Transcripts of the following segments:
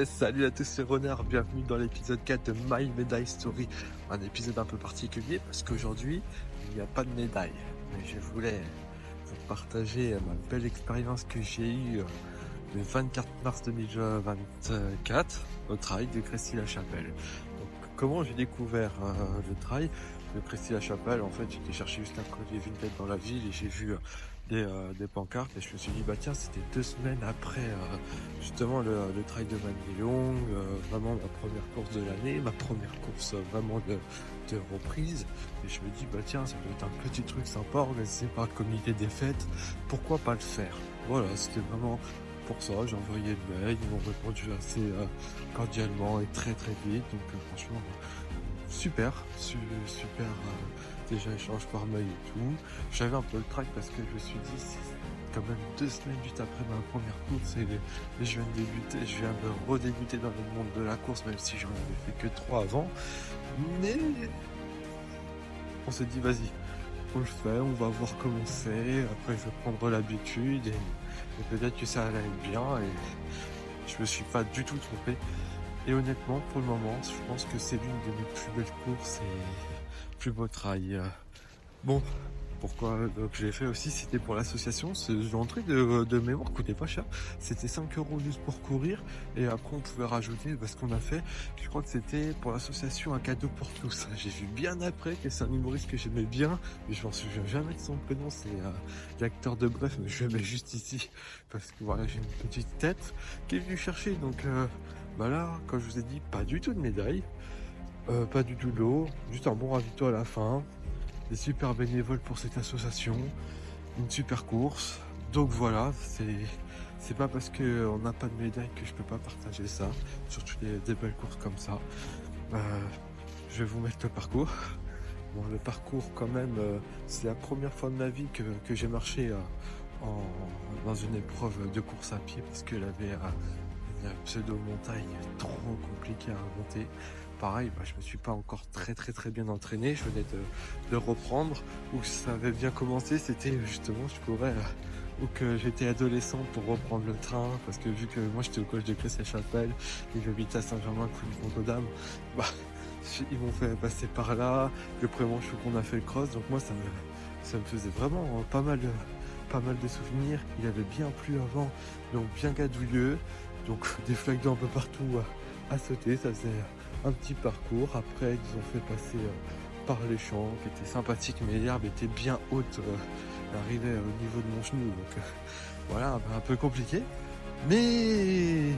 Salut à tous, c'est Renard, bienvenue dans l'épisode 4 de My Médaille Story. Un épisode un peu particulier parce qu'aujourd'hui, il n'y a pas de médaille. Mais je voulais vous partager ma belle expérience que j'ai eue le 24 mars 2024 au trail de Crécy-la-Chapelle. Donc, comment j'ai découvert le trail de Crécy-la-Chapelle? En fait, j'étais cherché juste un collier vintage dans la ville et j'ai vu des pancartes et je me suis dit bah tiens, c'était 2 semaines après justement le trail de Magny-Longue, vraiment ma première course de l'année, ma première course vraiment de reprise, et je me dis bah tiens, ça doit être un petit truc sympa organisé par le comité des fêtes, pourquoi pas le faire. Voilà, c'était vraiment pour ça. J'ai envoyé le mail, ils m'ont répondu assez cordialement et très très vite, donc franchement super, super. Déjà échange par mail et tout. J'avais un peu le trac parce que je me suis dit c'est quand même 2 semaines juste après ma première course et je viens de redébuter dans le monde de la course, même si j'en avais fait que 3 avant. Mais on s'est dit vas-y, on le fait, on va voir comment c'est. Après je vais prendre l'habitude et peut-être que ça allait être bien, et je me suis pas du tout trompé. Et honnêtement, pour le moment, je pense que c'est l'une de mes plus belles courses et plus beaux trails. Bon, pourquoi donc j'ai fait aussi, c'était pour l'association. L'entrée de mémoire coûtait pas cher. C'était 5 € juste pour courir. Et après, on pouvait rajouter, parce qu'on a fait, je crois que c'était pour l'association un cadeau pour tous. J'ai vu bien après que c'est un humoriste que j'aimais bien, mais je m'en souviens jamais de son prénom. C'est l'acteur de Bref, mais je le mets juste ici parce que voilà, j'ai une petite tête qui est venue chercher. Donc bah là, comme je vous ai dit, pas du tout de médaille, pas du tout d'eau, juste un bon ravito à la fin, des super bénévoles pour cette association, une super course. Donc voilà, c'est pas parce qu'on n'a pas de médaille que je peux pas partager ça, surtout des belles courses comme ça. Je vais vous mettre le parcours. Bon, le parcours quand même, c'est la première fois de ma vie que j'ai marché dans une épreuve de course à pied, parce qu'elle avait une pseudo-montagne trop compliquée à monter. Pareil, je me suis pas encore très bien entraîné, je venais de reprendre. Où ça avait bien commencé, c'était justement, je courais ou que j'étais adolescent pour reprendre le train, parce que vu que moi j'étais au collège de Crécy-la-Chapelle et j'habitais à Saint-Germain, Pont-aux-Dames, ils m'ont fait passer par là. Le premier jour qu'on a fait le cross, donc moi ça me faisait vraiment pas mal de souvenirs. Il avait bien plu avant, donc bien gadouilleux, donc des flaques d'eau un peu partout à sauter. Ça faisait un petit parcours. Après ils ont fait passer par les champs qui étaient sympathiques, mais l'herbe était bien haute, elle arrivait au niveau de mon genou, donc voilà, un peu compliqué, mais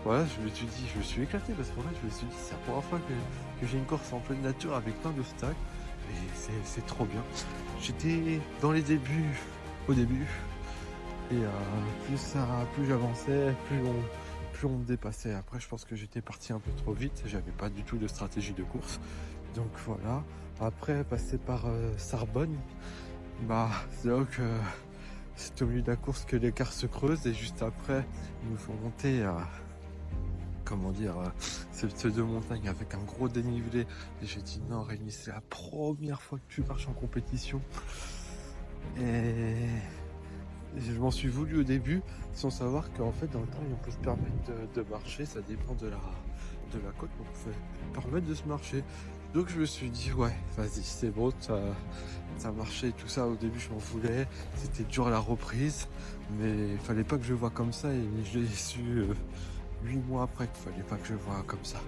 voilà, je me suis éclaté, parce qu'en fait je me suis dit c'est la première fois que j'ai une course en pleine nature avec plein d'obstacles, et c'est trop bien. J'étais dans les débuts, au début, et plus j'avançais, plus on me dépassait. Après, je pense que j'étais parti un peu trop vite, j'avais pas du tout de stratégie de course. Donc voilà. Après, passer par Sarbonne, c'est là que c'est au milieu de la course que l'écart se creuse, et juste après, il nous faut monter à cette de montagne avec un gros dénivelé. Et j'ai dit non, Rémi, c'est la première fois que tu marches en compétition. Et je m'en suis voulu au début, sans savoir qu'en fait dans le trail on peut se permettre de marcher, ça dépend de la côte, donc on peut se permettre de se marcher. Donc je me suis dit ouais, vas-y, c'est bon, ça marchait tout ça. Au début je m'en voulais, c'était dur à la reprise, mais il fallait pas que je vois comme ça, et je l'ai su 8 mois après qu'il fallait pas que je vois comme ça.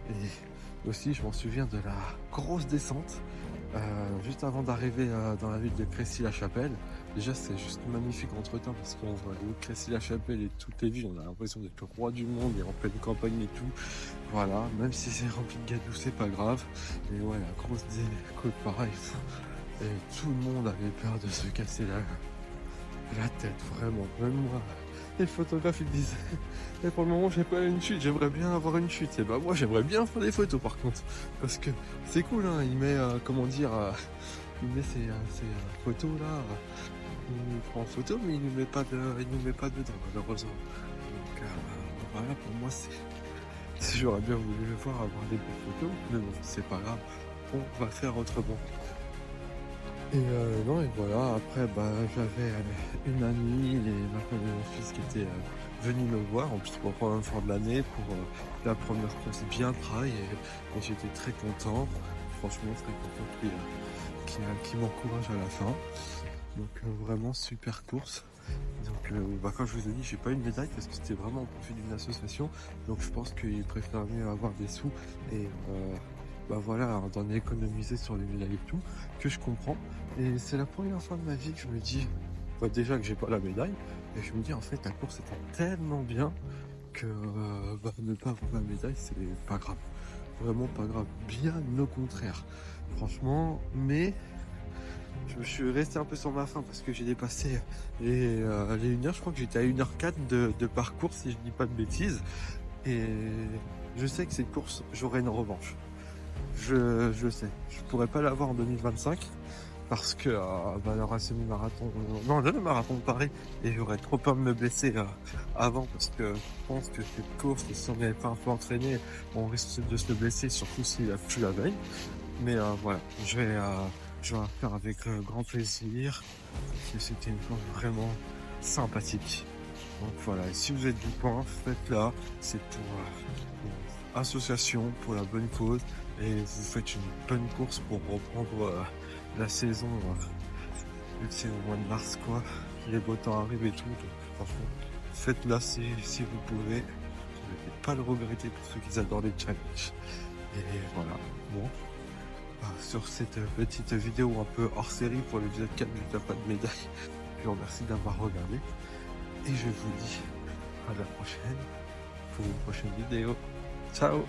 Et aussi je m'en souviens de la grosse descente, juste avant d'arriver dans la ville de Crécy-la-Chapelle. Déjà c'est juste magnifique entre temps, parce qu'on voit le Crécy-la-Chapelle et toutes les villes, on a l'impression d'être le roi du monde et en pleine campagne et tout. Voilà, même si c'est rempli de gadou, c'est pas grave. Et ouais, la grosse côte pareil. Et tout le monde avait peur de se casser la tête, vraiment, même moi. Et le photographe il disait et pour le moment j'ai pas une chute, j'aimerais bien avoir une chute. Et moi j'aimerais bien faire des photos par contre, parce que c'est cool, hein, il met il met ses photos là, il nous prend en photo, mais il nous met pas dedans malheureusement. Donc voilà, pour moi j'aurais bien voulu le voir avoir des belles photos, mais bon c'est pas grave, on va faire autrement. Et non, et voilà, après j'avais une amie et ma femme et mon fils qui étaient venus me voir, en plus pour la première fois de l'année, pour la première course bien trail, et j'étais très content, franchement très content qui m'encourage à la fin. Donc vraiment super course. Donc comme je vous ai dit, j'ai pas eu de médaille parce que c'était vraiment au profit d'une association, donc je pense qu'il préfère mieux avoir des sous et voilà, d'en économiser sur les médailles et tout, que je comprends. Et c'est la première fois de ma vie que je me dis, déjà que j'ai pas la médaille, et je me dis en fait la course était tellement bien que ne pas avoir la médaille c'est pas grave, vraiment pas grave, bien au contraire, franchement. Mais je suis resté un peu sur ma faim parce que j'ai dépassé les 1 heure, je crois que j'étais à 1h04 de parcours si je dis pas de bêtises, et je sais que cette course j'aurai une revanche. Je sais, je pourrais pas l'avoir en 2025 parce que il y aura semi-marathon, non, le marathon de Paris, et j'aurais trop peur de me blesser avant, parce que je pense que cette course, si on n'avait pas un peu entraîné, on risque de se blesser, surtout s'il a plu la veille. Mais voilà, je vais la faire avec grand plaisir, parce que c'était une course vraiment sympathique. Donc voilà, et si vous êtes du coin, faites-la, c'est pour association, pour la bonne cause, et vous faites une bonne course pour reprendre la saison. C'est au mois de mars quoi, les beaux temps arrivent et tout, donc franchement, faites-la si vous pouvez, vous n'allez pas le regretter pour ceux qui adorent les challenges. Et voilà, bon, sur cette petite vidéo un peu hors série pour l'épisode 4 du T'as pas de médaille, je vous remercie d'avoir regardé, et je vous dis à la prochaine pour une prochaine vidéo. Ciao.